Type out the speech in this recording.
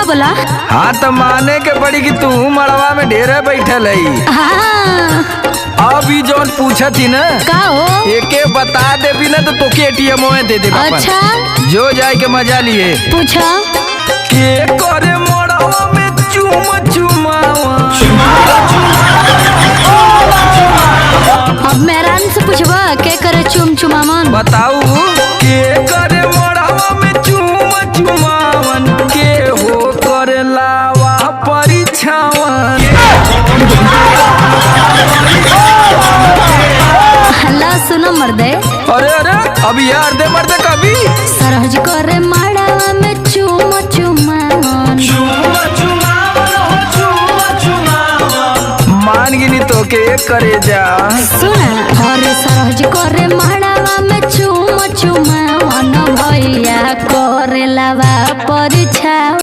बोला बोला। हाँ तो माने के पड़ी कि तू मड़वा में ढेरे बैठल है। हाँ। अब ई जौन पूछा थी ना का हो? एके बता दे भी ना तो तोके एटीएम दे दे। अच्छा जो जाए के मजा लिए। पूछा। के करे मड़वा में चुमा चुमावा। अब मेहरान से पूछबा के करे चुम चुमावन। बताऊ के करे मड़वा में चुमा चुमावन के हो करे लावा परीक्षावन। हल्ला सुनो मर्दे। अरे अरे अभी यार दे मर्दे कभी सरहज करे माड़ावा में चुम चुमावन। मान गिनी तो के करे जा। सुना अरे सरहज करे माड़ावा में चुम चुमावन भैया करे लावा परीक्षा।